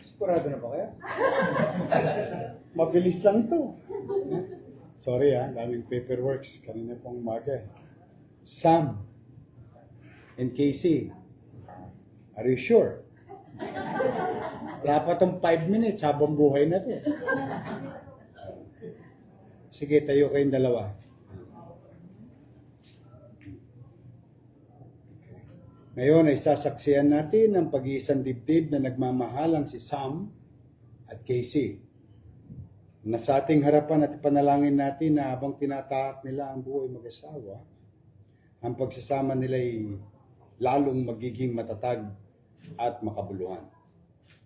Sigurado na ba kayo? Mabilis lang to. Sorry daming paperworks. Kanina pong umaga. Sam and Casey, are you sure? Wala pa tong 5 minutes habang buhay na to. Sige, tayo kayong dalawa. Ngayon ay sasaksihan natin ang pag-iisang dibdib na nagmamahalang si Sam at Casey. Nasa ating harapan at ipanalangin natin na habang tinatahak nila ang buhay mag-asawa, ang pagsasama nila ay lalong magiging matatag at makabuluhan.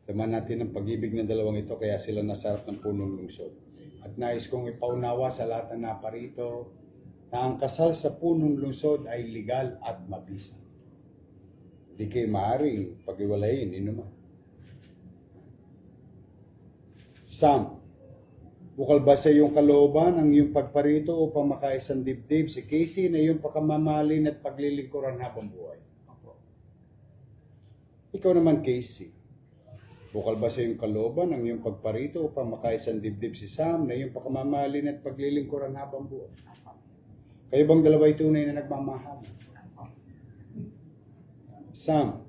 Taman natin ang pag-ibig ng dalawang ito kaya sila nasa harap ng punong lungsod. At nais kong ipaunawa sa lahat ng naparito na ang kasal sa punong lungsod ay legal at mabisa. Di kayo maaaring pag-iwalayin, inuman. Sam, bukal ba sa iyong kalooban ang iyong pagparito upang makaisang dibdib si Casey na iyong pakamamahalin at paglilingkuran habang buhay? Ikaw naman, Casey, bukal ba sa iyong kalooban ang iyong pagparito upang makaisang dibdib si Sam na iyong pakamamahalin at paglilingkuran habang buhay? Kayo bang dalawa ay tunay na nagmamahal? Sam,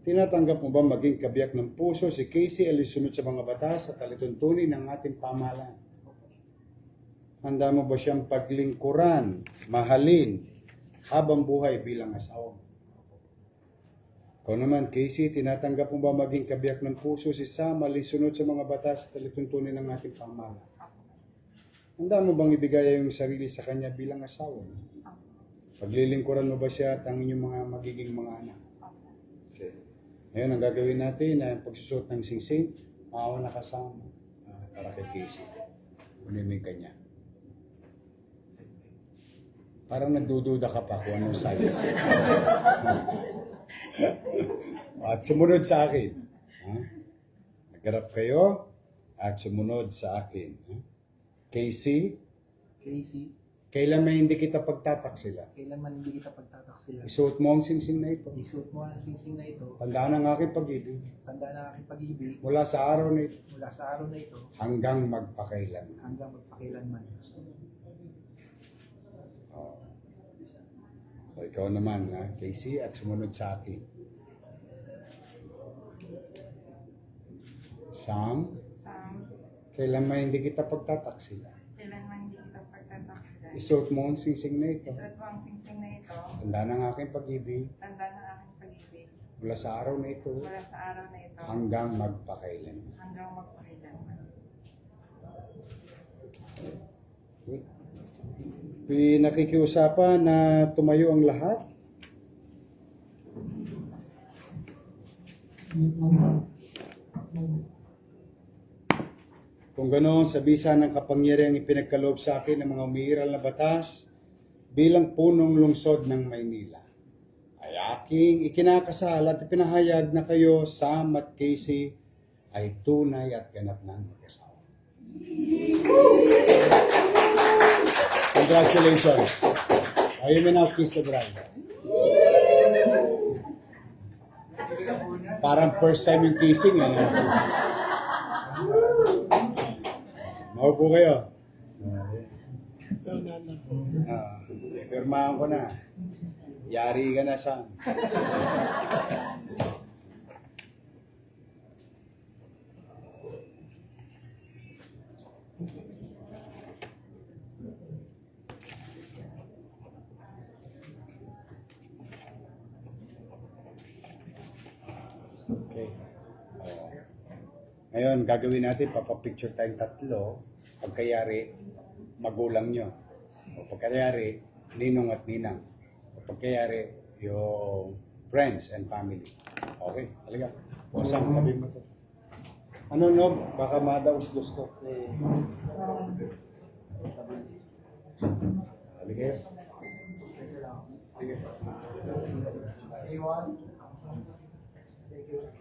tinatanggap mo ba maging kabiyak ng puso si Casey alisunod sa mga batas at alituntunin ng ating pamahalaan? Handa mo ba siyang paglingkuran, mahalin, habang buhay bilang asawa? Ikaw naman, Casey, tinatanggap mo ba maging kabiyak ng puso si Sam alisunod sa mga batas at alituntunin ng ating pamahalaan? Handa mo bang ibigay yung sarili sa kanya bilang asawa? Paglilingkuran mo ba siya at ang inyong mga magiging mga anak? Ngayon, ang gagawin natin ay pagsusot ng singsing, maawa na kasama para kay Casey. Kunin mo yung kanya. Parang nagdududa ka pa kung anong size. At sumunod sa akin. Nagharap kayo at sumunod sa akin. Casey, kailan may hindi kita pagtataksila? Kailanman hindi kita pagtataksila. Isuot mo ang singsing na ito. Isuot mo ang singsing na ito. Tandaan ang aking pag-ibig. Tandaan ang aking pag-ibig. Mula sa araw na ito. Mula sa araw na ito. Hanggang magpakailan. Hanggang magpakailanman. O ikaw naman, Casey, at sumunod sa akin. Sam, kailan may hindi kita pagtataksila? Kailanman hindi kita pagtataksila. Isuot mo ang singsing na ito. Isuot mo ang singsing na ito. Tandaan ang aking pag-ibig. Tandaan ang aking pag-ibig. Mula sa araw na ito. Mula sa araw na ito. Hanggang magpakailan. Hanggang magpakailanman. Pinakikiusapan na tumayo ang lahat. Kung ganoon, sa bisa ng kapangyarihang ipinagkaloob sa akin ng mga umiiral na batas bilang punong lungsod ng Maynila, ay aking ikinakasal at ipinahayag na kayo, Sam at Casey, ay tunay at ganap na mag-asawa. Congratulations. You may now kiss the bride. Parang first time yung kissing. Maupo kayo. Pirmahan ko na. Yari ka na, Sam. Okay. Ngayon, gagawin natin, papapicture tayong tatlo. Pagkayari, magulang nyo. O pagkayari, ninong at ninang. O pagkayari, yung friends and family. Okay, talaga. O saan tabi mo to? Ano, no? Baka madaus-dos to. Halika kayo. Sige. Thank you.